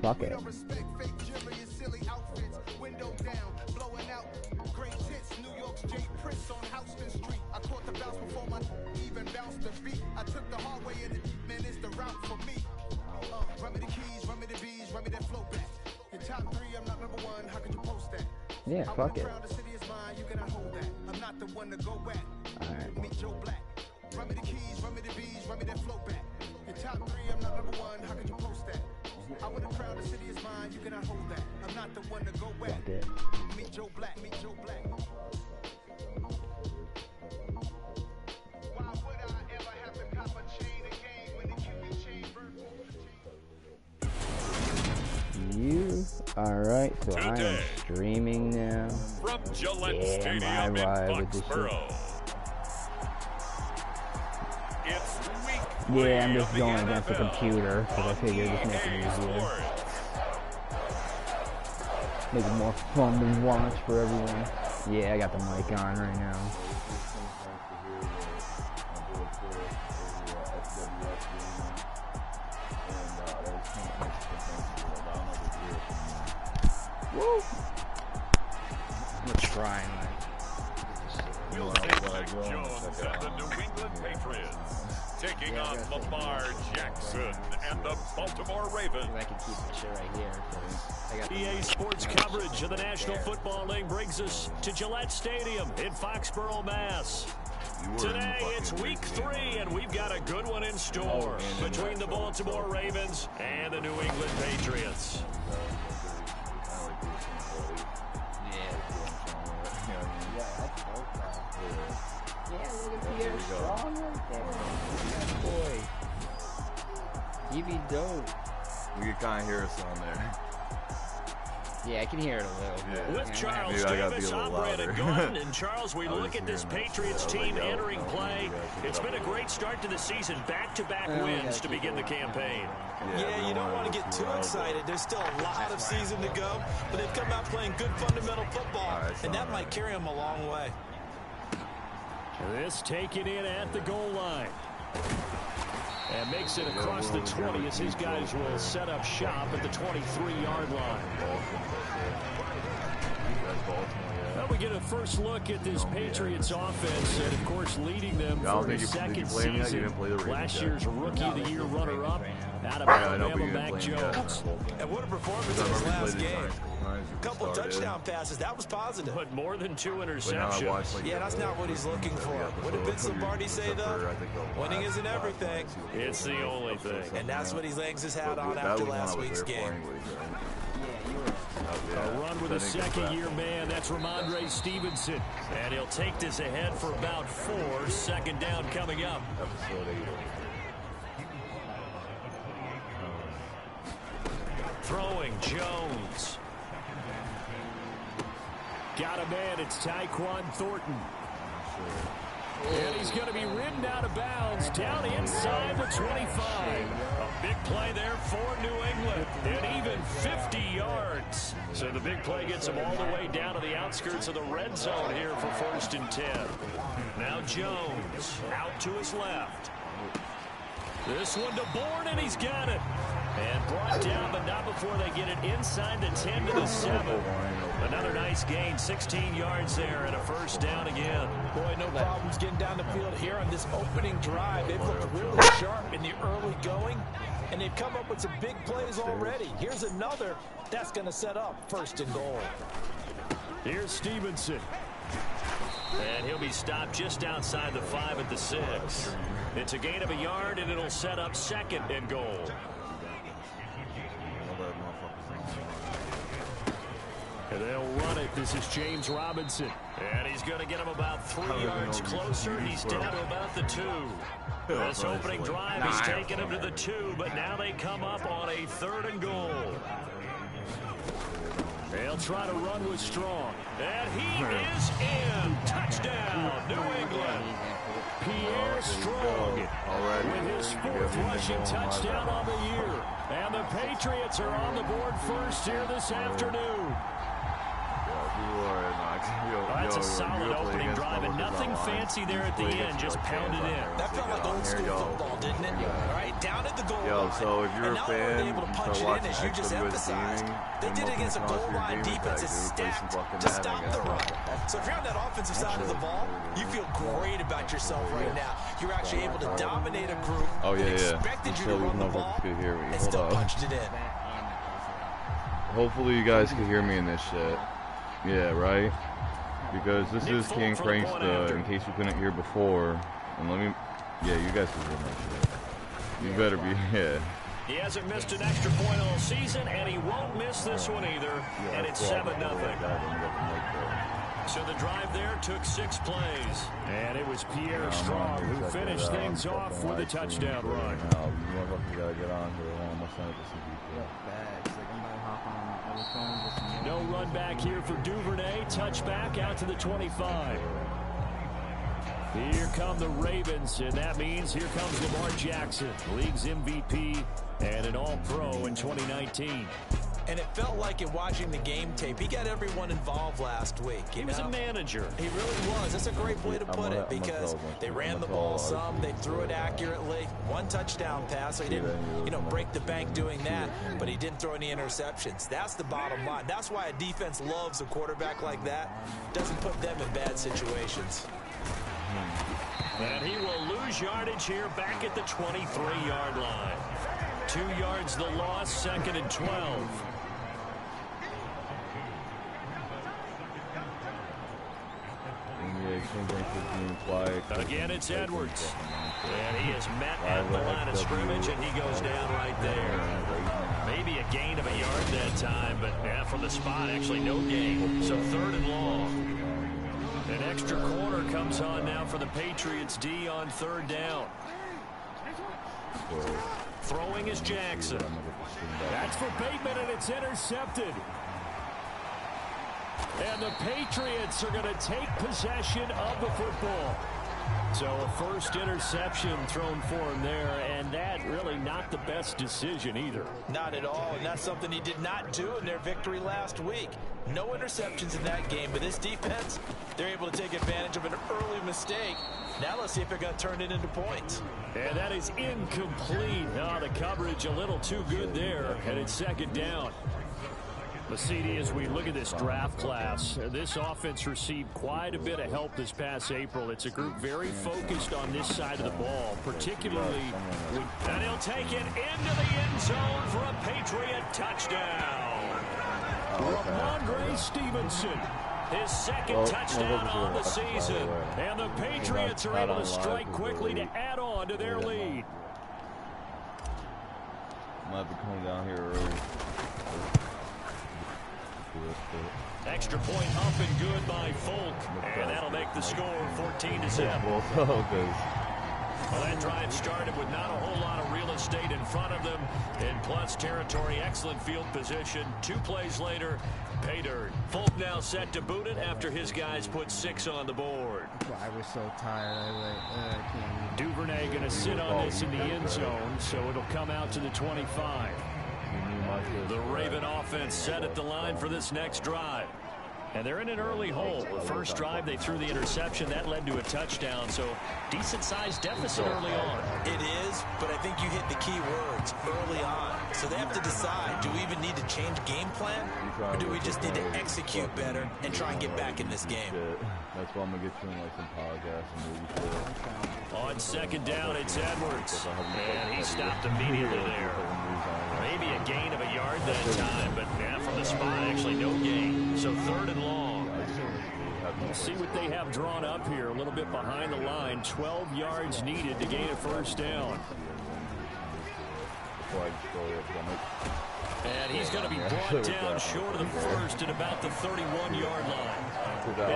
Fuck it. Yeah, fuck it. Alright. Run me the keys, run me the bees, run me that flow back. Your top three, I'm not number one, how could you post that? I would have crowned the city is mine, you cannot hold that. I'm not the one to go back. Meet Joe Black, meet Joe Black. Why would I ever have to cop a chain again when the QB chain burst? You, alright, so I am streaming now. From Gillette Stadium in Foxborough. Yeah, I'm just going against the computer because I figured just make it easier. Make it more fun to watch for everyone. Yeah, I got the mic on right now. Woo! I'm gonna try and We'll take Mac Jones and the New England Patriots. Taking on Lamar Jackson and the Baltimore Ravens. I can keep the shit right here. EA Sports coverage of the National Football League brings us to Gillette Stadium in Foxborough, Mass. Today it's week 3 and we've got a good one in store between the Baltimore Ravens and the New England Patriots. Boy, you be dope. We can kind of hear us on there. Yeah, I can hear it a little bit. With Charles Davis, I'm Brandon Gordon, and Charles, we look at this Patriots team entering play. It's been a great start to the season, back-to-back wins to begin the campaign. Yeah, you don't want to get too excited. There's still a lot of season to go, but they've come out playing good fundamental football, and that might carry them a long way. This taken in at the goal line. And makes it across the 20 as his guys will set up shop at the 23-yard line. Well, we get a first look at this Patriots offense, and of course leading them for his second season. Last year's Rookie of the Year runner-up out of Alabama, Mac Jones. And what a performance in his last game. A couple touchdown passes, that was positive. But more than 2 interceptions. Yeah, that's not what he's looking for. What did Vince Lombardi say, though? Winning isn't everything. It's the only thing. And that's what he hangs his hat on after last week's game. A run with a second-year man, that's Ramondre Stevenson. And he'll take this ahead for about 4. Second down coming up. Throwing Jones. Got a man, it's Tyquan Thornton. And he's going to be ridden out of bounds down inside the 25. A big play there for New England. And even 50 yards. So the big play gets him all the way down to the outskirts of the red zone here for 1st and 10. Now Jones out to his left. This one to Bourne, and he's got it. And brought down, but not before they get it inside the 10 to the 7. Another nice gain, 16 yards there, and a first down again. Boy, no problems getting down the field here on this opening drive. They've looked really sharp in the early going, and they've come up with some big plays already. Here's another. That's going to set up 1st and goal. Here's Stevenson. And he'll be stopped just outside the 5 at the 6. It's a gain of a yard, and it'll set up 2nd and goal. And they'll run it. This is James Robinson. And he's going to get him about 3 yards closer. He's down to about the 2. This opening drive has taken him to the 2, but now they come up on a 3rd and goal. They'll try to run with Strong. And he is in. Touchdown, New England. Pierre Strong with his 4th rushing touchdown on the year. And the Patriots are on the board first here this afternoon. People are That's a solid opening drive, and nothing fancy there at the end, just pounded in. That felt like old school football, didn't it? All right, down at the goal line. So if you're a fan, able to punch it in, as you just emphasized. They did it against a goal line defense is stacked to stop the run. So if you're on that offensive side of the ball, you feel great about yourself right now. You're actually able to dominate a group that expected you to run the ball and still punched it in. Hopefully you guys can hear me in this shit. Yeah, right? Because this is King Pranksta, in case you couldn't hear before. And let me... Yeah, you guys can hear my shit. You better be... Yeah. He hasn't missed an extra point all season, and he won't miss this one either. And it's 7-0. So the drive there took 6 plays. And it was Pierre Strong who finished things off with a touchdown run. No run back here for Duvernay. Touchback out to the 25. Here come the Ravens, and that means here comes Lamar Jackson, league's MVP and an All-Pro in 2019. And it felt like in watching the game tape, he got everyone involved last week. He was a manager. He really was. That's a great way to put it, because they ran the ball some, they threw it accurately. 1 touchdown pass, so he didn't, break the bank doing that, but he didn't throw any interceptions. That's the bottom line. That's why a defense loves a quarterback like that. Doesn't put them in bad situations. And he will lose yardage here back at the 23-yard line. 2 yards the loss, 2nd and 12. Again, it's Edwards. And he is met at the line of scrimmage, and he goes down right there. Maybe a gain of a yard that time, but from the spot, actually no gain. So 3rd and long. An extra corner comes on now for the Patriots D on 3rd down. Throwing is Jackson. That's for Bateman, and it's intercepted. And the Patriots are going to take possession of the football. So a first interception thrown for him there, and that really not the best decision either. Not at all, and that's something he did not do in their victory last week. No interceptions in that game, but this defense, they're able to take advantage of an early mistake. Now let's see if they're going to turn it into points. And that is incomplete. Oh, the coverage a little too good there, and it's 2nd down. CD, as we look at this draft class, this offense received quite a bit of help this past April. It's a group very focused on this side of the ball, particularly and he'll take it into the end zone for a Patriot touchdown. Ramondre Stevenson, his 2nd touchdown on the season. And the Patriots are able to strike quickly to add on to their lead. Might be coming down here early. Extra point up and good by Folk, and that'll make the score 14-7. Well, that drive started with not a whole lot of real estate in front of them, and plus territory, excellent field position. 2 plays later, pay dirt. Folk now set to boot it after his guys put 6 on the board. I was so tired, I was like, I can't. Duvernay going to sit on this in the end zone, so it'll come out to the 25. The Raven offense set at the line for this next drive. And they're in an early hole. The first drive, they threw the interception. That led to a touchdown. So decent-sized deficit early on. It is, but I think you hit the key words early on. So they have to decide, do we even need to change game plan? Or do we just need to execute better and try and get back in this game? That's why I'm going to get you in like some podcasts and movie shit. On 2nd down, it's Edwards. And he stopped immediately there. Maybe a gain of a yard that time, but from the spot, actually no gain. So 3rd and long. We'll see what they have drawn up here. A little bit behind the line. 12 yards needed to gain a 1st down. And he's going to be brought down short of the first at about the 31-yard line.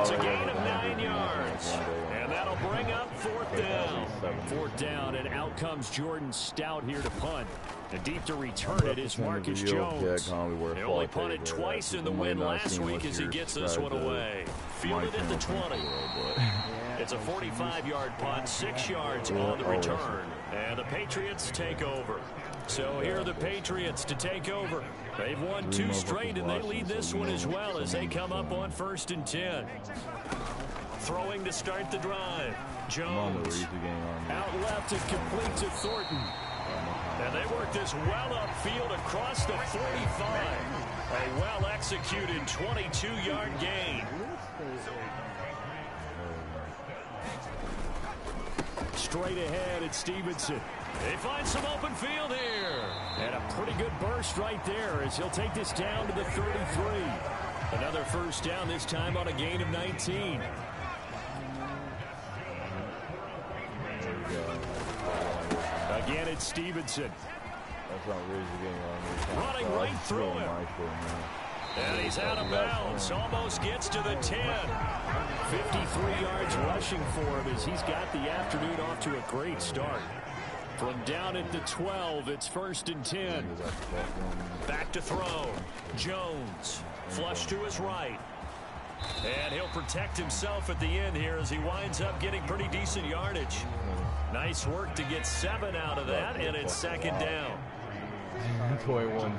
It's a gain of 9 yards. And that'll bring up 4th down. 4th down, and out comes Jordan Stout here to punt. And deep to return it is Marcus Jones. They only punted twice in the win last week as he gets this one away. Fielded at the 20. It's a 45-yard punt, 6 yards on the return. And the Patriots take over. So here are the Patriots to take over. They've won 2 straight, and they lead this one as well as they come up on 1st and 10. Throwing to start the drive. Jones out left and complete to Thornton. And they work this well upfield across the 45. A well-executed 22-yard gain. Straight ahead, it's Stevenson. They find some open field here. And a pretty good burst right there as he'll take this down to the 33. Another first down, this time on a gain of 19. Again, it's Stevenson. That's not really running right through him. And he's out of bounds. Almost gets to the 10. 53 yards rushing for him as he's got the afternoon off to a great start. From down at the 12, it's 1st and 10. Back to throw. Jones. Flush to his right. And he'll protect himself at the end here as he winds up getting pretty decent yardage. Nice work to get 7 out of that, and it's 2nd down. 21-0.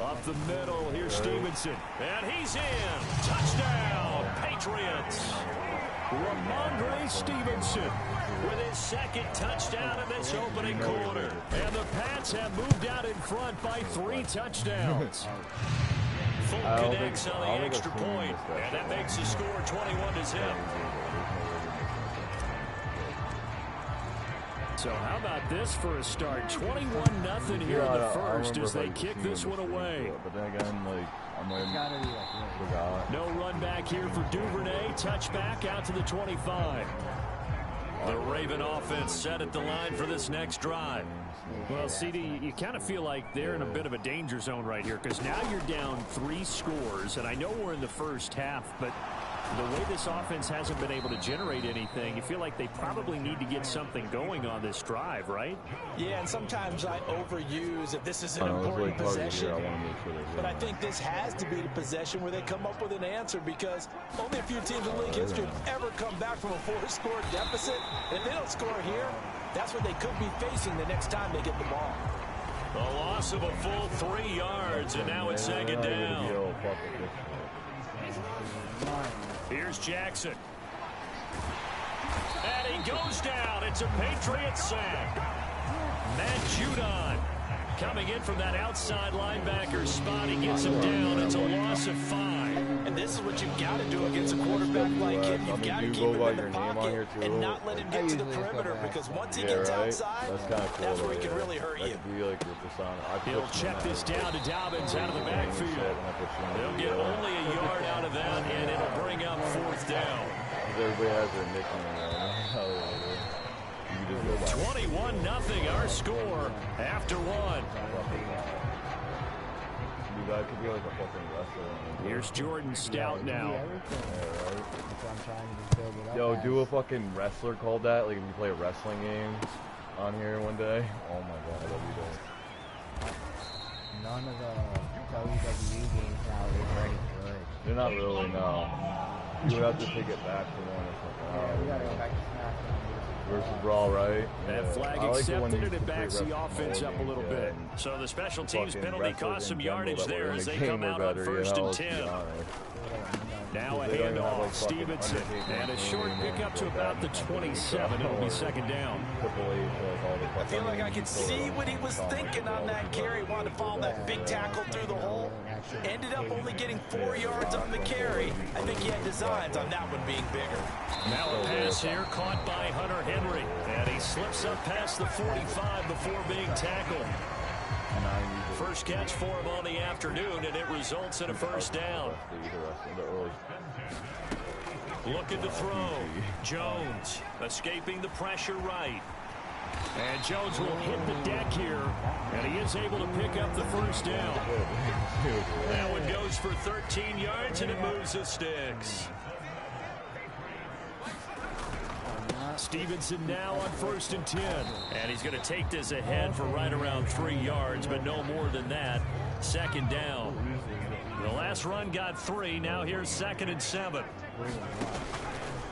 Up the middle, here's Stevenson. And he's in. Touchdown, Patriots. Ramondre Stevenson with his 2nd touchdown in this opening quarter. And the Pats have moved out in front by 3 touchdowns. Full connects on the extra point, and that makes the score 21-0. So how about this for a start? 21-0 here in the first as they kick this one away. But then again, like, I forgot. No run back here for Duvernay. Touchback out to the 25. The Raven offense set at the line for this next drive. Well, CD, you kind of feel like they're in a bit of a danger zone right here because now you're down 3 scores, and I know we're in the first half, but the way this offense hasn't been able to generate anything, you feel like they probably need to get something going on this drive, right? Yeah, and sometimes I overuse that this is an important possession. But I think this has to be the possession where they come up with an answer because only a few teams in league history have ever come back from a 4-score deficit. And if they don't score here, that's what they could be facing the next time they get the ball. A loss of a full 3 yards, and now it's 2nd down. Here's Jackson. And he goes down. It's a Patriots sack. Matt Judon coming in from that outside linebacker spot. He gets him down. It's a loss of 5. And this is what you've got to do against a quarterback like him. You've got to keep him in the pocket and not let him get to the perimeter because once he gets outside, that's where he can really hurt you. He'll check this down to Dobbins out of the backfield. They'll get only a yard out of that, and it'll bring up 4th down. Everybody has their nickname. 21-0 our score after 1. That could be like a fucking wrestler. Here's Jordan Stout now. Yo, do a fucking wrestler called that. Like if you play a wrestling game on here one day. Oh my god, I love you guys. None of the WWE games now are any good. They're not really, no. You would have to take it back to one or something. Yeah, we gotta go back to SmackDown. Versus Brawl, right? That flag accepted, and it backs the offense up a little bit. So the special teams penalty cost some yardage there as they come out on 1st and 10. Now a handoff, Stevenson, and a short pickup to about the 27. It'll be 2nd down. I feel like I can see what he was thinking on that carry. Wanted to follow that big tackle through the hole. Ended up only getting 4 yards on the carry. I think he had designs on that one being bigger. Now a pass here caught by Hunter Henry. And he slips up past the 45 before being tackled. First catch for him on the afternoon, and it results in a 1st down. Looking to throw. Jones escaping the pressure right. And Jones will hit the deck here, and he is able to pick up the 1st down. That one goes for 13 yards, and it moves the sticks. Stevenson now on 1st and 10. And he's going to take this ahead for right around 3 yards, but no more than that. 2nd down. The last run got 3. Now here's 2nd and 7.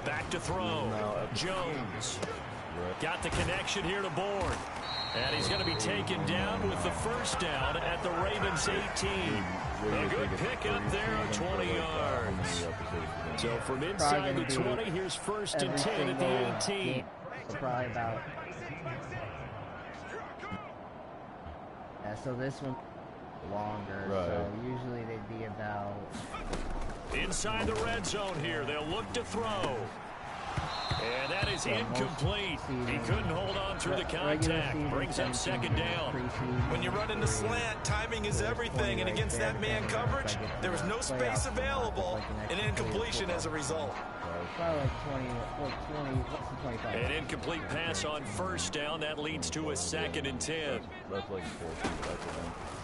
Back to throw. Jones. Got the connection here to Bourne. And he's going to be taken down with the first down at the Ravens 18. A good pickup there of 20 yards. So from inside the 20, here's first and 10 at the 18. Probably about... Yeah, so this one longer, so usually they'd be about... Inside the red zone here, they'll look to throw. And that is incomplete. He couldn't hold on through the contact. Brings up second down. When you run in the slant, timing is everything, and against that man coverage, there was no space available, and incompletion as a result. Probably like 25. An incomplete pass on first down. That leads to a second and 10.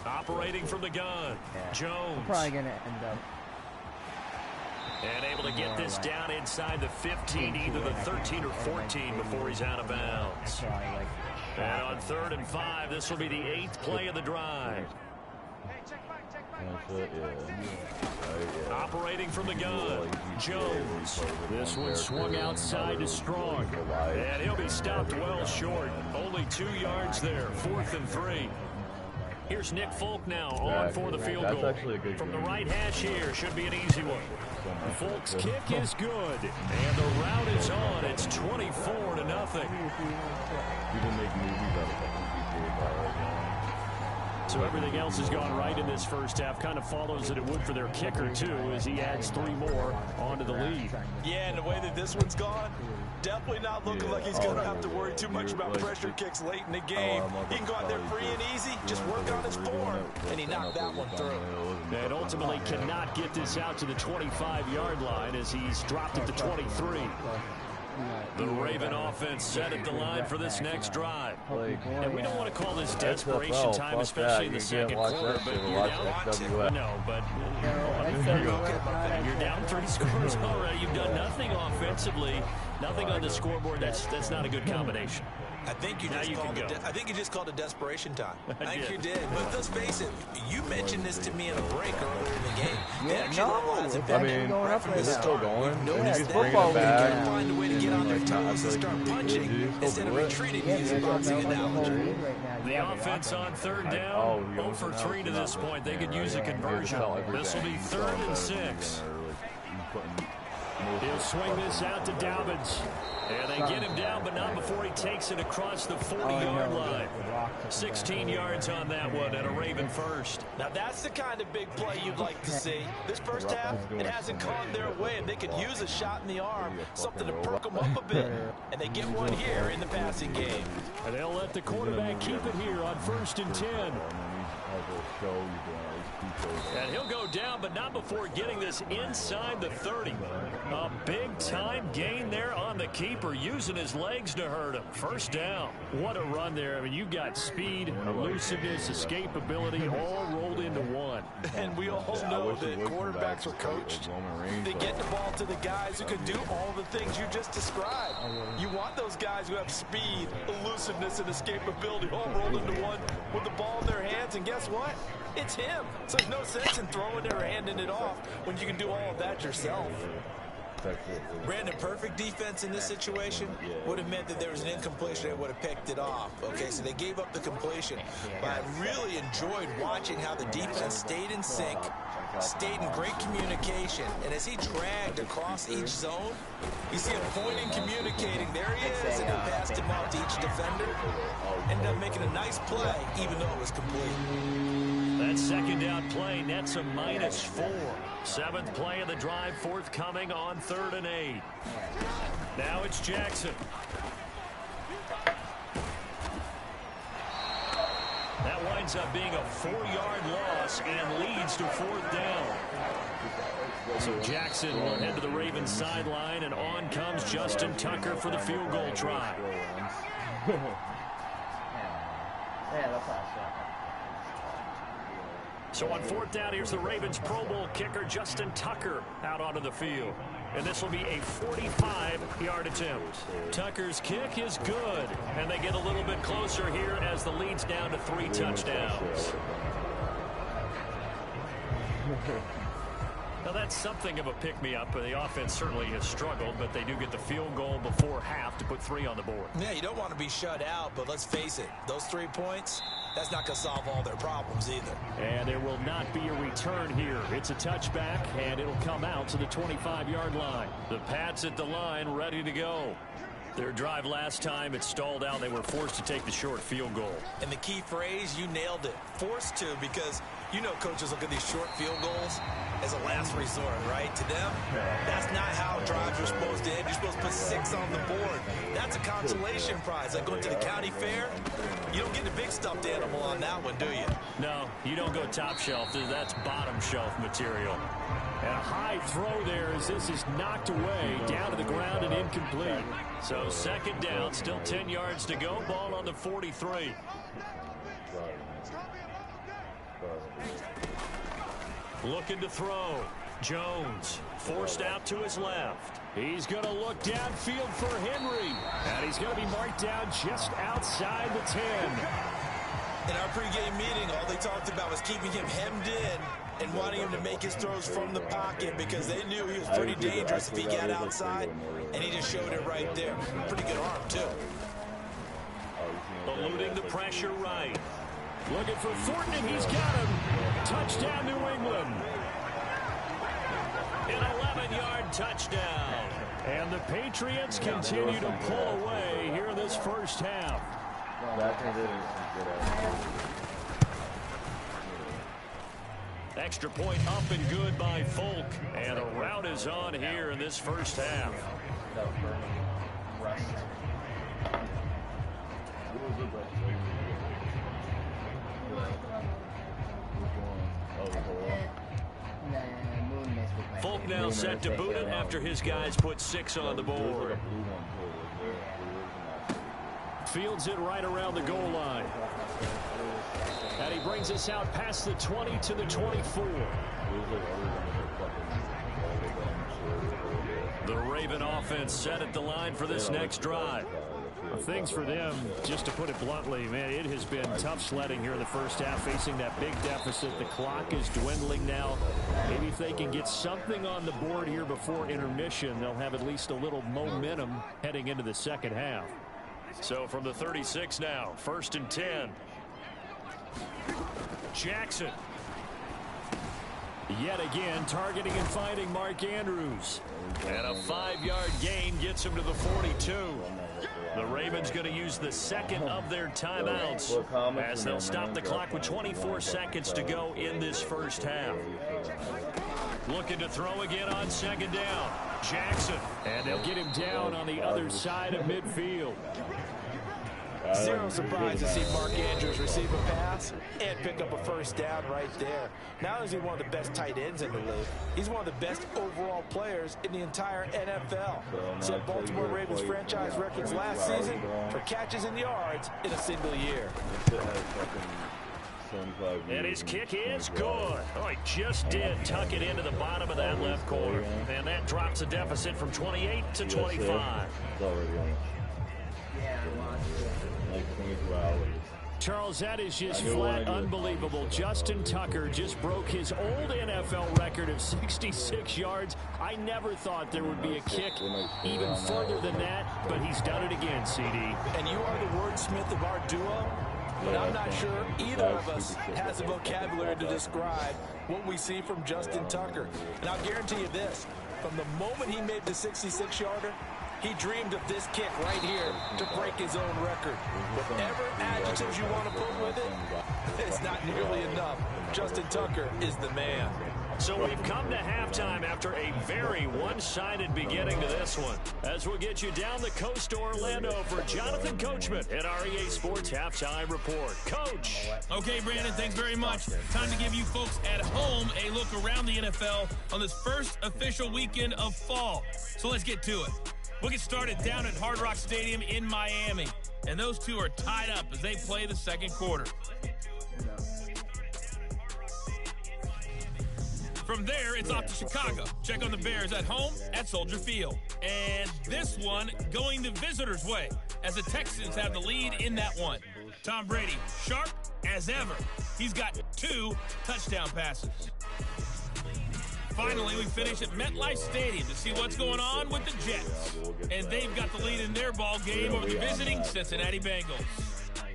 Operating from the gun, Jones. Probably going to end up. And able to get this down inside the 15, either the 13 or 14 before he's out of bounds. And on 3rd and 5, this will be the 8th play of the drive. Operating from the gun, Jones. This one swung outside to Strong. And he'll be stopped well short. Only 2 yards there, 4th and 3. Here's Nick Folk now on for the field goal. From the right hash here, should be an easy one. Folk's kick is good, and the route is on. It's 24-0. People make movies out of So everything else has gone right in this first half. Kind of follows that it would for their kicker, too, as he adds 3 more onto the lead. Yeah, and the way that this one's gone, definitely not looking like he's going to have to worry too much about pressure kicks late in the game. He can go out there free and easy, just work on his form, and he knocked that one through. And ultimately cannot get this out to the 25-yard line as he's dropped at the 23. The Raven offense set at the line for this next drive. And we don't want to call this desperation time, especially in the second quarter, but you're down. No, but you're down 3 scores already. You've done nothing offensively, nothing on the scoreboard. That's not a good combination. I think you just called it desperation time. I think you did. But let's face it, you mentioned this to me in a break earlier in the game. They're still going. Notice that football can find a way to get on their toes and start punching instead of retreating using boxing analogy. The offense on 3rd down, 0 for 3 to this point. They could use a conversion. This will be 3rd and 6. He'll swing this out to Dobbins. And they get him down, but not before he takes it across the 40-yard line. 16 yards on that one, and a Raven first. Now that's the kind of big play you'd like to see. This first half, it hasn't gone their way, and they could use a shot in the arm, something to perk them up a bit. And they get one here in the passing game. And they'll let the quarterback keep it here on 1st and 10. And he'll go down, but not before getting this inside the 30. A big-time gain there on the keeper, using his legs to hurt him. First down. What a run there. I mean, you got speed, elusiveness, escapability, all rolled into one. And we all know that quarterbacks are coached. They get the ball to the guys who can do all the things you just described. You want those guys who have speed, elusiveness, and escapability all rolled into one with the ball in their hands, and guess what? It's him. So there's no sense in throwing it or handing it off when you can do all of that yourself. Brandon, perfect defense in this situation would have meant that there was an incompletion that would have picked it off. Okay, so they gave up the completion. But I really enjoyed watching how the defense stayed in sync, stayed in great communication. And as he dragged across each zone, you see him pointing, communicating. There he is, and he passed him off to each defender. Ended up making a nice play, even though it was complete. That second down play nets a -4. 7th play of the drive forthcoming on 3rd and 8. Now it's Jackson. That winds up being a 4-yard loss and leads to 4th down. So Jackson will head to the Ravens sideline, and on comes Justin Tucker for the field goal try. So on 4th down, here's the Ravens Pro Bowl kicker Justin Tucker out onto the field. And this will be a 45-yard attempt. Tucker's kick is good, and they get a little bit closer here as the lead's down to 3 touchdowns. Well, that's something of a pick-me-up. The offense certainly has struggled, but they do get the field goal before half to put 3 on the board. Yeah, you don't want to be shut out, but let's face it, those 3 points, that's not going to solve all their problems either. And there will not be a return here. It's a touchback, and it'll come out to the 25-yard line. The Pats at the line, ready to go. Their drive last time, it stalled out. They were forced to take the short field goal. And the key phrase, you nailed it. Forced to, because you know coaches look at these short field goals as a last resort, right? To them, that's not how drives are supposed to end. You're supposed to put 6 on the board. That's a consolation prize. Like going to the county fair, you don't get the big stuffed animal on that one, do you? No, you don't go top shelf. That's bottom shelf material. And a high throw there as this is knocked away, down to the ground and incomplete. So second down, still 10 yards to go. Ball on the 43. Looking to throw. Jones forced out to his left. He's going to look downfield for Henry. And he's going to be marked down just outside the 10. In our pregame meeting, all they talked about was keeping him hemmed in and wanting him to make his throws from the pocket because they knew he was pretty dangerous if he got outside, and he just showed it right there. Pretty good arm, too. Eluding the pressure right. Looking for Thornton, and he's got him. Touchdown, New England. An 11-yard touchdown. And the Patriots continue to pull away here in this first half. Extra point up and good by Folk. And a rout is on here in this first half. Folk now set to boot it after his guys put 6 on the board. Fields it right around the goal line. And he brings us out past the 20 to the 24. The Raven offense set at the line for this next drive. Things for them, just to put it bluntly, man, it has been tough sledding here in the first half, facing that big deficit. The clock is dwindling now. Maybe if they can get something on the board here before intermission, they'll have at least a little momentum heading into the second half. So from the 36 now, 1st and 10. Jackson. Yet again, targeting and finding Mark Andrews. And a 5-yard gain gets him to the 42. The Ravens going to use the second of their timeouts as they'll stop the clock with 24 seconds to go in this first half. Looking to throw again on second down. Jackson. And they'll get him down on the other side of midfield. Zero surprise to see Mark Andrews receive a pass and pick up a first down right there. Not only is he one of the best tight ends in the league, he's one of the best overall players in the entire NFL. Set Baltimore Ravens franchise records last season for catches and yards in a single year. And his kick is good. Oh, he just did tuck it into the bottom of that left corner. And that drops the deficit from 28 to 25. Charles, that is just flat unbelievable. Justin Tucker just broke his old NFL record of 66 yards. I never thought there would be a kick even further than that, but he's done it again, CD. And you are the wordsmith of our duo, but I'm not sure either of us has the vocabulary to describe what we see from Justin Tucker. And I'll guarantee you this, from the moment he made the 66-yarder, he dreamed of this kick right here to break his own record. Whatever adjectives you want to put with it, it's not nearly enough. Justin Tucker is the man. So we've come to halftime after a very one-sided beginning to this one. As we'll get you down the coast to Orlando for Jonathan Coachman at our EA Sports Halftime Report. Coach. Okay, Brandon, thanks very much. Time to give you folks at home a look around the NFL on this first official weekend of fall. So let's get to it. We'll get started down at Hard Rock Stadium in Miami. And those two are tied up as they play the second quarter. From there, it's off to Chicago. Check on the Bears at home at Soldier Field. And this one going the visitors' way as the Texans have the lead in that one. Tom Brady, sharp as ever. He's got 2 touchdown passes. finally, we finish at MetLife Stadium to see what's going on with the Jets. And they've got the lead in their ball game over the visiting Cincinnati Bengals.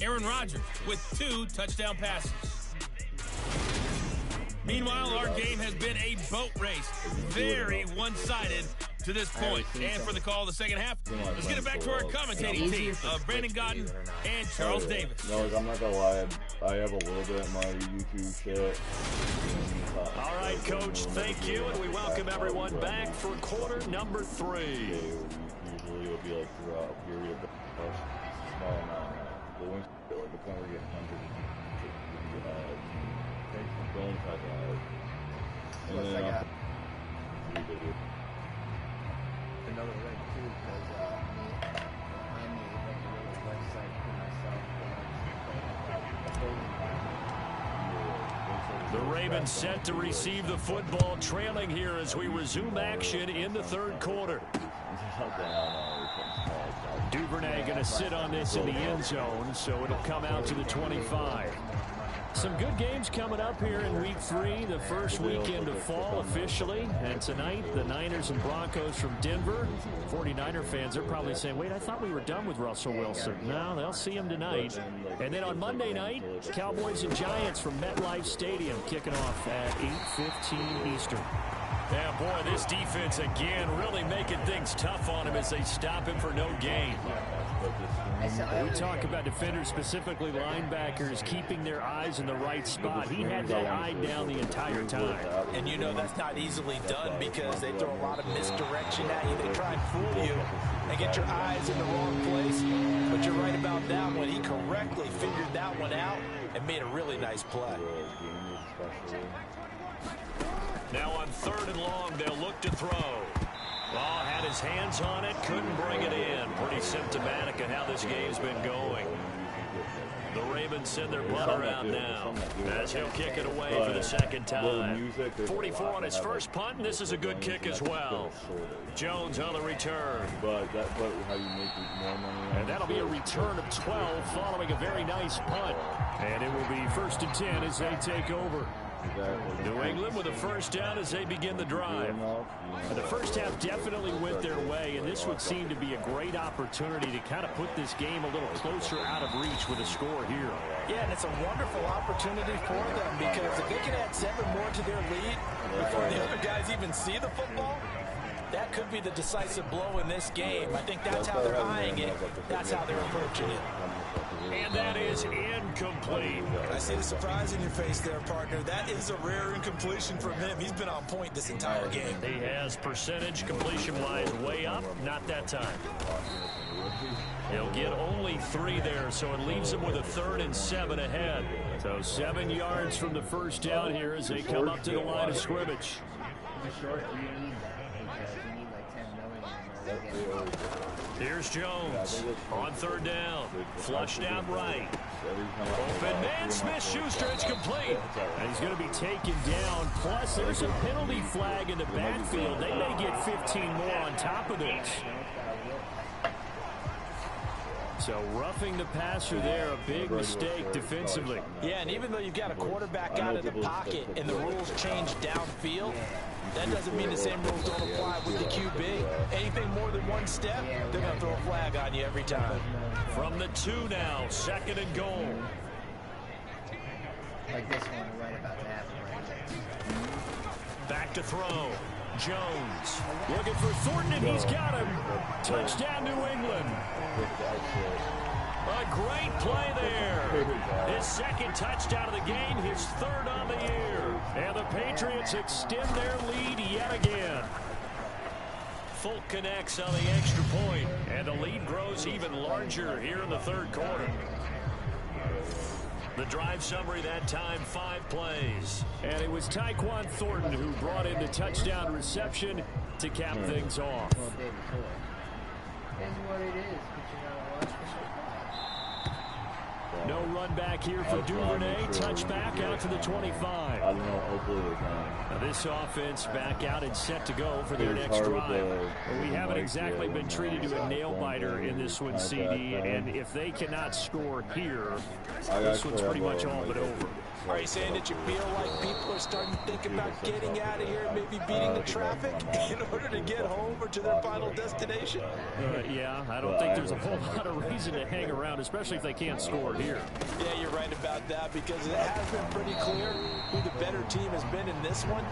Aaron Rodgers with 2 touchdown passes. Meanwhile, our game has been a boat race. Very one-sided to this point. And for the call of the second half, let's get it back to our commentating team of Brandon Godden and Charles Davis. No, I'm not gonna lie. I have a little bit of my YouTube shit. All right, Coach, thank you, and we welcome everyone back for quarter number 3. Usually it'll be like throughout a period of small amount. But once you like the point where you get hundreds of and Plus, then I got another link too, because I made like a little website for myself. The Ravens set to receive the football, trailing here as we resume action in the third quarter. Duvernay going to sit on this in the end zone, so it'll come out to the 25. Some good games coming up here in week 3, the first weekend of fall officially. And tonight, the Niners and Broncos from Denver. 49er fans are probably saying, wait, I thought we were done with Russell Wilson. No, they'll see him tonight. And then on Monday night, Cowboys and Giants from MetLife Stadium kicking off at 8:15 Eastern. Yeah, boy, this defense again really making things tough on him as they stop him for no gain. We talk about defenders, specifically linebackers, keeping their eyes in the right spot. He had that eye down the entire time. And you know that's not easily done because they throw a lot of misdirection at you. They try and fool you and get your eyes in the wrong place. But you're right about that one. He correctly figured that one out and made a really nice play. Now on 3rd and long, they'll look to throw. Ball had his hands on it, couldn't bring it in. Pretty symptomatic of how this game's been going. The Ravens send their punter out now as he'll kick it away for the second time. 44 on his first punt, and this is a good kick as well. Jones on the return. And that'll be a return of 12 following a very nice punt. And it will be 1st and 10 as they take over. New England with a first down as they begin the drive. The first half definitely went their way, and this would seem to be a great opportunity to kind of put this game a little closer out of reach with a score here. Yeah, and it's a wonderful opportunity for them because if they can add 7 more to their lead before the other guys even see the football, that could be the decisive blow in this game. I think that's how they're eyeing it. That's how they're approaching it. And that is incomplete. I see the surprise in your face there, partner. That is a rare incompletion from him. He's been on point this entire game. He has percentage completion-wise way up. Not that time. He'll get only 3 there, so it leaves him with a 3rd and 7 ahead. So 7 yards from the first down here as they come up to the line of scrimmage. Here's Jones on 3rd down. Flushed out right. Open man, Smith-Schuster, it's complete. And he's going to be taken down. Plus, there's a penalty flag in the backfield. They may get 15 more on top of this. So roughing the passer there, a big mistake defensively. Yeah, and even though you've got a quarterback out of the pocket and the rules change downfield, that doesn't mean the same rules don't apply with the QB. Anything more than 1 step, they're going to throw a flag on you every time. From the 2 now, 2nd and goal. Like this one, right about to happen right there. Back to throw. Jones looking for Thornton, and he's got him. Touchdown, New England. A great play there. His 2nd touchdown of the game, his 3rd on the year. And the Patriots extend their lead yet again. Folk connects on the extra point, and the lead grows even larger here in the 3rd quarter. The drive summary that time, 5 plays. And it was Tyquan Thornton who brought in the touchdown reception to cap things off. Well, David, it is what it is, but you gotta watch the No run back here for Duvernay. Touchback out to the 25. I don't know, hopefully they can. Now this offense back out and set to go for their next drive. But we haven't exactly been treated to a nail-biter in this one, CD. And if they cannot score here, this one's pretty much all but over. Are you saying that you feel like people are starting to think about getting out of here, maybe beating the traffic in order to get home or to their final destination? Yeah, I don't think there's a whole lot of reason to hang around, especially if they can't score here. Yeah, you're right about that, because it has been pretty clear who the better team has been in this one.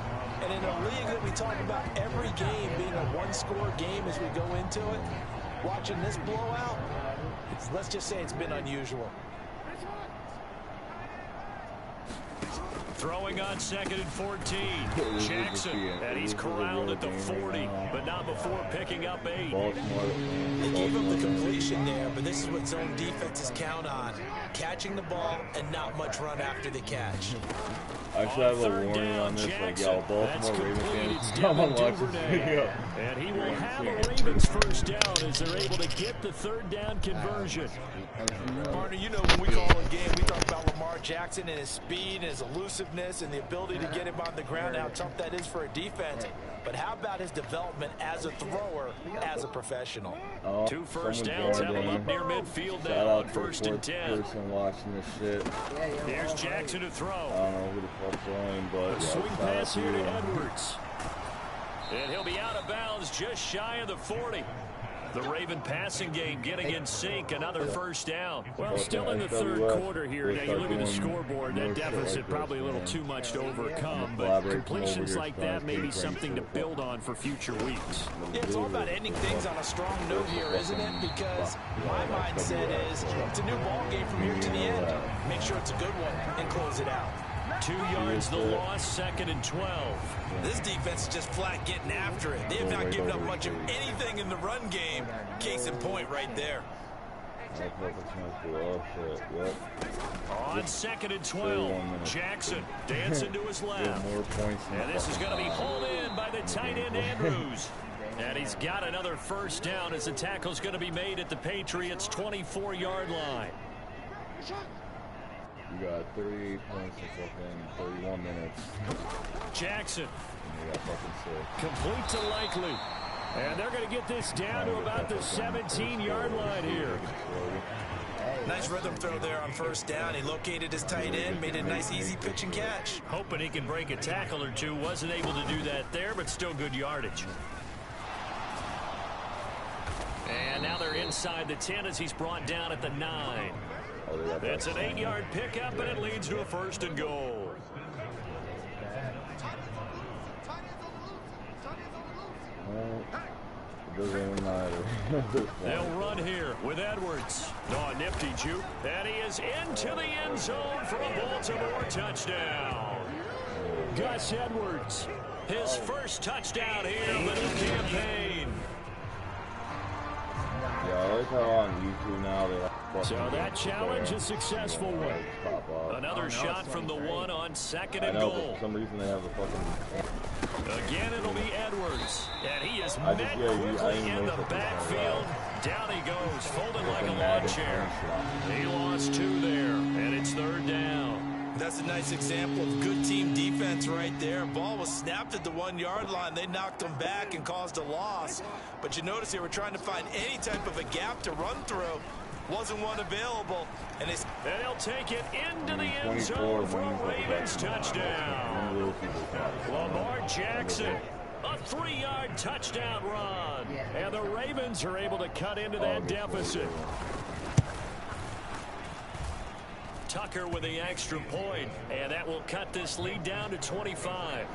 And in a league that we talk about every game being a one-score game as we go into it, watching this blowout, let's just say it's been unusual. Throwing on 2nd and 14. Jackson, and he's corralled at the 40, but not before picking up 8. They gave up the completion there, but this is what zone defenses count on. Catching the ball and not much run after the catch. I should have a warning on this, like, y'all, Baltimore Ravens fans, come on, watch this video. And he will have a Ravens first down as they're able to get the 3rd down conversion. Partner, you know when we call a game, we talk about Lamar Jackson and his speed and his elusiveness and the ability to get him on the ground, how tough that is for a defense. But how about his development as a thrower, as a professional? 2 first downs have him up near midfield now on 1st and 10. Person watching this shit. Here's Jackson to throw. I don't know who the fuck's throwing, but a swing pass here to Edwards. And he'll be out of bounds just shy of the 40. The Raven passing game getting in sync, another first down. Well, still in the 3rd quarter here. Now you look at the scoreboard, that deficit probably a little too much to overcome, but completions like that may be something to build on for future weeks. Yeah, it's all about ending things on a strong note here, isn't it? Because my mindset is it's a new ball game from here to the end. Make sure it's a good one and close it out. 2 yards the loss, 2nd and 12. This defense is just flat getting after it. They have not given up much of anything in the run game. Case in point right there. On 2nd and 12, Jackson dancing to his left. And this is going to be hauled in by the tight end Andrews. And he's got another first down as the tackle's going to be made at the Patriots' 24-yard line. You got 38 points in fucking 31 minutes. Jackson. And you got fucking 6. Complete to Likely. And they're going to get this down to about the 17-yard line here. Nice rhythm throw there on first down. He located his tight end, made a nice easy pitch and catch. Hoping he can break a tackle or two. Wasn't able to do that there, but still good yardage. And now they're inside the 10 as he's brought down at the 9. It's an 8-yard pickup, and it leads to a 1st and goal. It doesn't even matter. They'll run here with Edwards. Oh, nifty juke. And he is into the end zone for a Baltimore touchdown. Gus Edwards, his first touchdown here of the new campaign. Yeah, I like how on YouTube now they have so that challenge is a successful one. Another shot from the 1 on 2nd and goal. For some reason they have the fucking... Again, it'll be Edwards. And he is met quickly in the backfield. Down he goes, folded like a lawn chair. He lost 2 there, and it's 3rd down. That's a nice example of good team defense right there. Ball was snapped at the 1-yard line. They knocked him back and caused a loss. But you notice they were trying to find any type of a gap to run through. Wasn't one available. And they'll take it into the end zone for a Ravens touchdown. Lamar Jackson, a 3-yard touchdown run. And the Ravens are able to cut into that deficit. Tucker with the extra point, and that will cut this lead down to 25.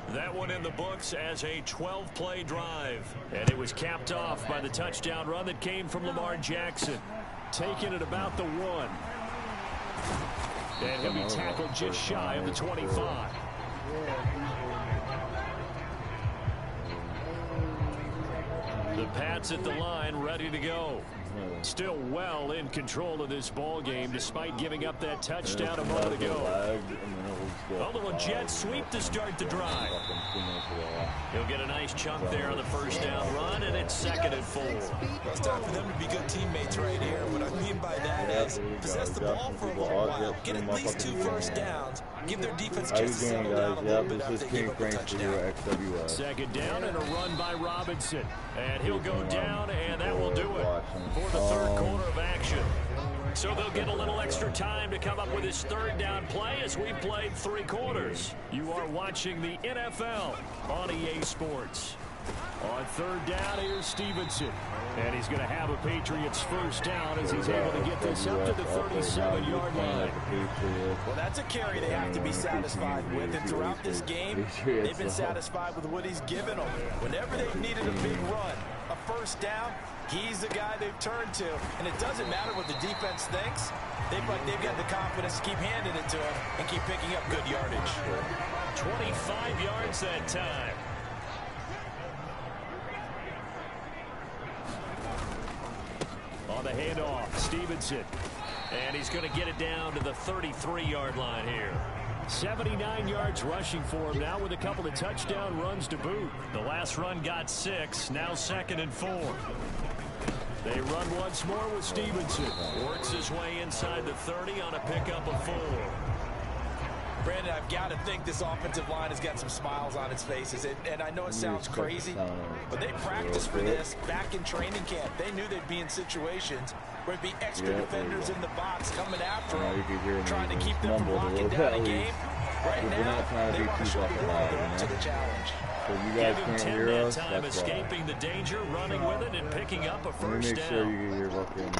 That one in the books as a 12-play drive, and it was capped off by the touchdown run that came from Lamar Jackson, taking it about the 1. And he'll be tackled just shy of the 25. The Pats at the line, ready to go. Still well in control of this ball game, despite giving up that touchdown a moment ago. A little jet sweep to start the drive. He'll get a nice chunk there on the first down run, and it's 2nd and 4. It's time for them to be good teammates right here. What I mean by that is possess the ball for a little while, get at least 2 first downs, give their defense a chance to settle down a little bit after they give up a touchdown. 2nd down and a run by Robinson. And he'll go down, and that will do it for the 3rd quarter of action. So they'll get a little extra time to come up with his third down play as we've played 3 quarters. You are watching the NFL on EA Sports. On third down, here's Stevenson. And he's going to have a Patriots first down as he's able to get this up to the 37-yard line. Well, that's a carry they have to be satisfied with. And throughout this game, they've been satisfied with what he's given them. Whenever they've needed a big run, a first down, he's the guy they've turned to. And it doesn't matter what the defense thinks. They've got the confidence to keep handing it to him and keep picking up good yardage. 25 yards that time. On the handoff, Stevenson. And he's going to get it down to the 33-yard line here. 79 yards rushing for him now with a couple of touchdown runs to boot. The last run got 6, now 2nd and 4. They run once more with Stevenson. Works his way inside the 30 on a pickup of 4. Brandon, I've got to think this offensive line has got some smiles on its faces. And I know it sounds crazy, but they practiced for this back in training camp. They knew they'd be in situations where it'd be extra defenders in the box coming after them, trying to keep them from locking down the game. Right now, they want to show the world they're up to the challenge. So you guys can't hear us, time that's escaping the danger, running with it, and picking up a first down. Make sure you get your fucking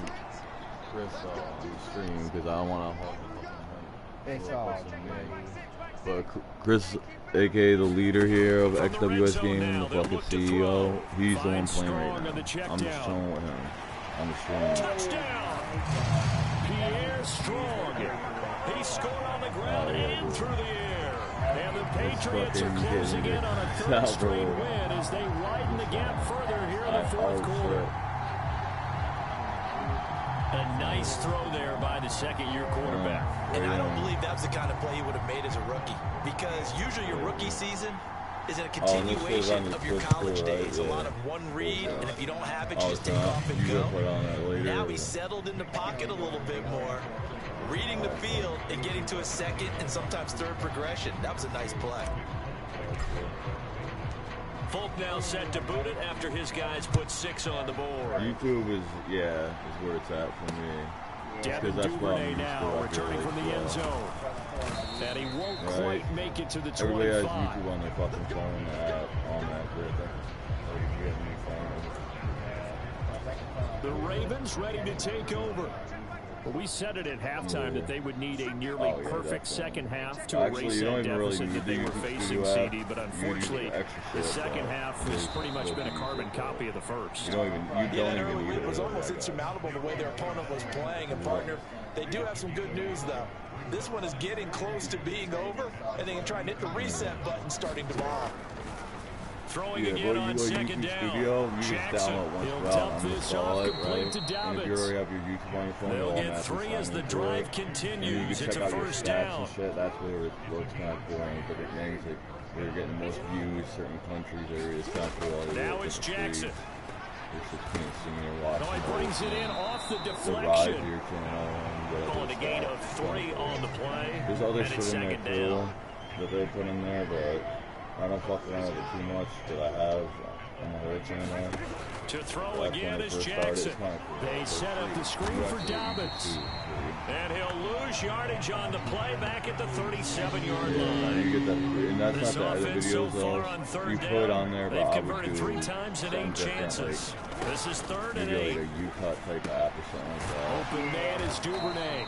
Chris on the stream, because I don't want to hold him. It's all But Chris, aka the leader here of XWSGaming, the fucking CEO, he's the one playing right now. I'm just chilling with him. I'm just chilling. Touchdown! Pierre Strong. He scored on the ground and through the air. And the Patriots are closing in on a 3rd straight win as they widen the gap further here in the 4th quarter. A nice throw there by the 2nd-year quarterback. And I don't believe that's the kind of play he would have made as a rookie. Because usually your rookie season is a continuation of your college days. A lot of one read, and if you don't have it, you just take off and go. Now he's settled in the pocket a little bit more, reading the field and getting to a 2nd and sometimes 3rd progression. That was a nice play. Folk now set to boot it after his guys put 6 on the board. YouTube is where it's at for me. Devin Duvernay now returning from the end zone. And he won't quite make it to the 25. Everybody has YouTube on their fucking phone on that The Ravens ready to take over. Well, we said it at halftime that they would need a nearly perfect second half to erase that deficit that they were facing, CD, but unfortunately, the second half has pretty much been a carbon copy of the first. That early lead was almost insurmountable the way their opponent was playing. And, partner, they do have some good news, though. This one is getting close to being over, and they can try and hit the reset button starting tomorrow. Throwing again on 2nd down. Jackson, he'll dump this off complete to Dobbins. They'll get 3 as the drive continues. It's a 1st down. That's where it looks kind of cool. But it makes it where you're getting the most views, certain countries, areas, kind of cool. Now it's Jackson. No, he brings it in off the deflection. Calling a gain of 3 on the play. There's other shit in there too that they put in there, but I don't fuck around with it too much, but I have on the whole channel. To throw again is Jackson. They set up the screen for Dobbins. And he'll lose yardage on the play back at the 37-yard line. You get that, and that's this not the offense videos so far on 3rd down. Put on there, they've converted 3 times in 8 chances. This is 3rd and 8. Like a U-Cut type app or something like that. Open man is Duvernay.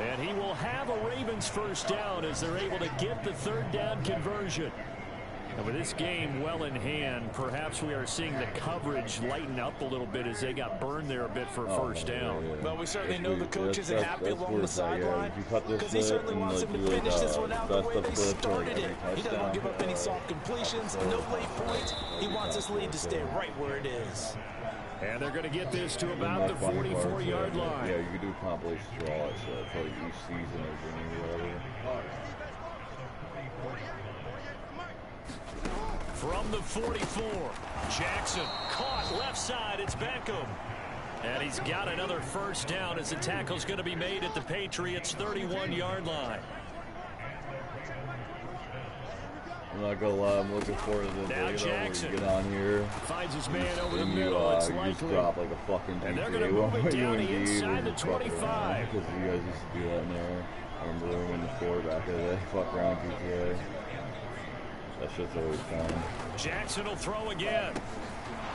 And he will have a Ravens first down as they're able to get the 3rd down conversion. And with this game well in hand, perhaps we are seeing the coverage lighten up a little bit as they got burned there a bit for a first down. Well, we certainly know the coach isn't happy along the sideline because he certainly wants him to finish this one out the way they started it. He doesn't want to give up any soft completions, no late points. He wants his lead to stay right where it is. And they're going to get this to about the 44-yard line. Yeah, you can do compilations for all that stuff, for each season or whatever. From the 44, Jackson caught left side. It's Beckham. And he's got another first down as the tackle's going to be made at the Patriots' 31-yard line. I'm not gonna lie, I'm looking forward to the day where you get on here. Finds his man over the and middle. It's you just likely. drop like a fucking GTA. And they're gonna move it down to inside the 25. Because you guys used to do that in there. I remember when the 4 back in the day. Fuck around GTA. That shit's always fun. Jackson will throw again.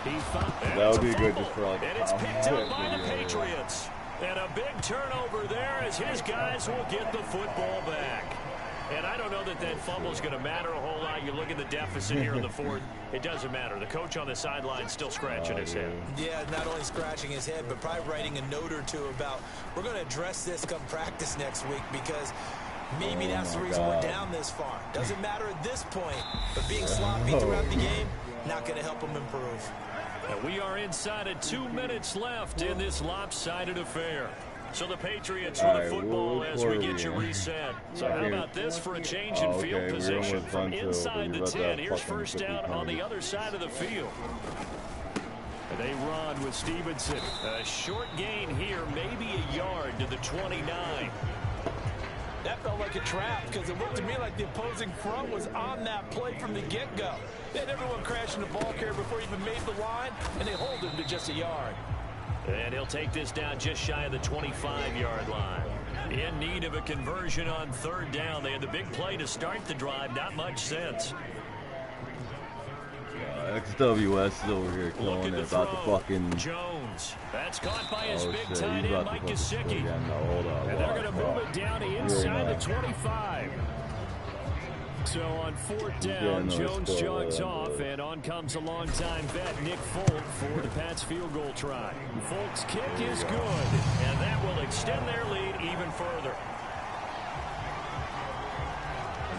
That would be good just for like and it's picked up by the Patriots. And a big turnover there as his guys will get the football back. And I don't know that that fumble is going to matter a whole lot. You look at the deficit here in the 4th. It doesn't matter. The coach on the sideline still scratching his head. Yeah, not only scratching his head, but probably writing a note or two about, we're going to address this come practice next week because maybe that's the reason we're down this far. Doesn't matter at this point, but being sloppy throughout the game, not going to help them improve. And we are inside of 2 minutes left in this lopsided affair. So the Patriots with the football as we get you reset. So how about this for a change in field position from inside the 10? Here's first down on the other side of the field. They run with Stevenson. A short gain here, maybe a yard to the 29. That felt like a trap because it looked to me like the opposing front was on that play from the get-go. They had everyone crashing the ball carrier before he even made the line, and they hold him to just a yard. And he'll take this down just shy of the 25-yard line. In need of a conversion on 3rd down. They had the big play to start the drive. Not much sense. XWS is over here killing it about the fucking Jones. That's caught by his big tight end, Mike Gesicki. And they're going to move it down to inside the 25. So on 4th down, Jones jogs off, and on comes a longtime vet, Nick Folk, for the Pats field goal try. Folk's kick is good, and that will extend their lead even further.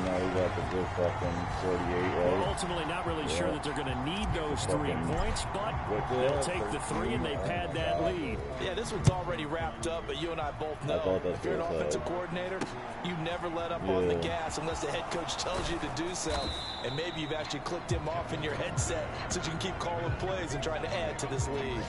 Now we got the good fucking 48, right? Well, ultimately not really sure that they're going to need those 3 points, but they'll take the 3 and they pad that lead. Yeah, this one's already wrapped up, but you and I both know if you're an offensive coordinator, you never let up on the gas unless the head coach tells you to do so. And maybe you've actually clicked him off in your headset so you can keep calling plays and trying to add to this lead.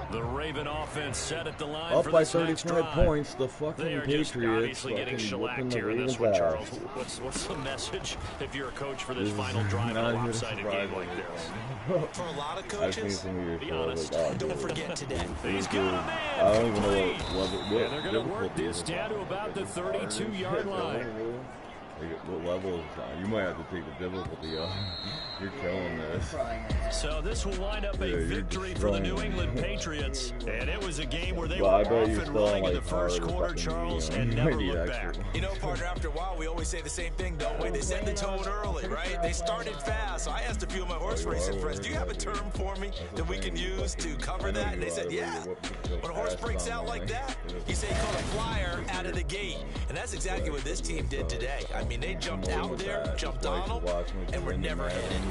The Raven offense set at the line up for by this 35 points. The fucking Patriots obviously getting shellacked here in this one, Charles. What's the message if you're a coach for this final drive in a lopsided game like this? For a lot of coaches, be honest. Don't forget today. He's got a man. I don't even know what level. And they're going to work this down to about the 32-yard line. What level is that? You might have to take the difficulty up. You're killing this. So this will wind up a victory for the New England Patriots. And it was a game where they were off and running in the first quarter, Charles, and never looked back. You know, partner, after a while, we always say the same thing, don't we? They set the tone early, right? They started fast. So I asked a few of my horse racing friends, do you have a term for me that we can use to cover that? And they said, yeah. When a horse breaks out like that, you say call a flyer out of the gate. And that's exactly what this team did today. I mean, they jumped out there, jumped on them, and were never headed.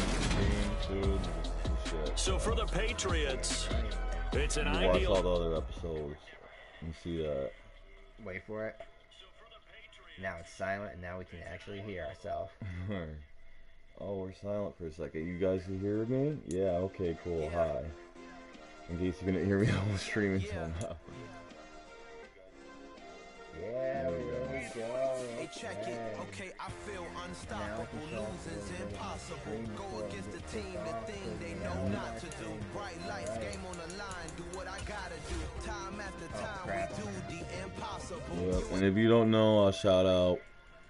So for the Patriots, it's an ideal. Watch all the other episodes and see that. Wait for it. Now it's silent, and now we can actually hear ourselves. Oh, we're silent for a second. You guys can hear me? Yeah, okay, cool. Hi. In case you couldn't hear me on the stream until now. Yeah, we go. Hey, check it. Okay, I feel unstoppable. Losing's impossible. Go against the team, the thing they know not to do. Bright lights, game on the line. Do what I gotta do. Time after time, we do the impossible. Yep. And if you don't know, I'll shout out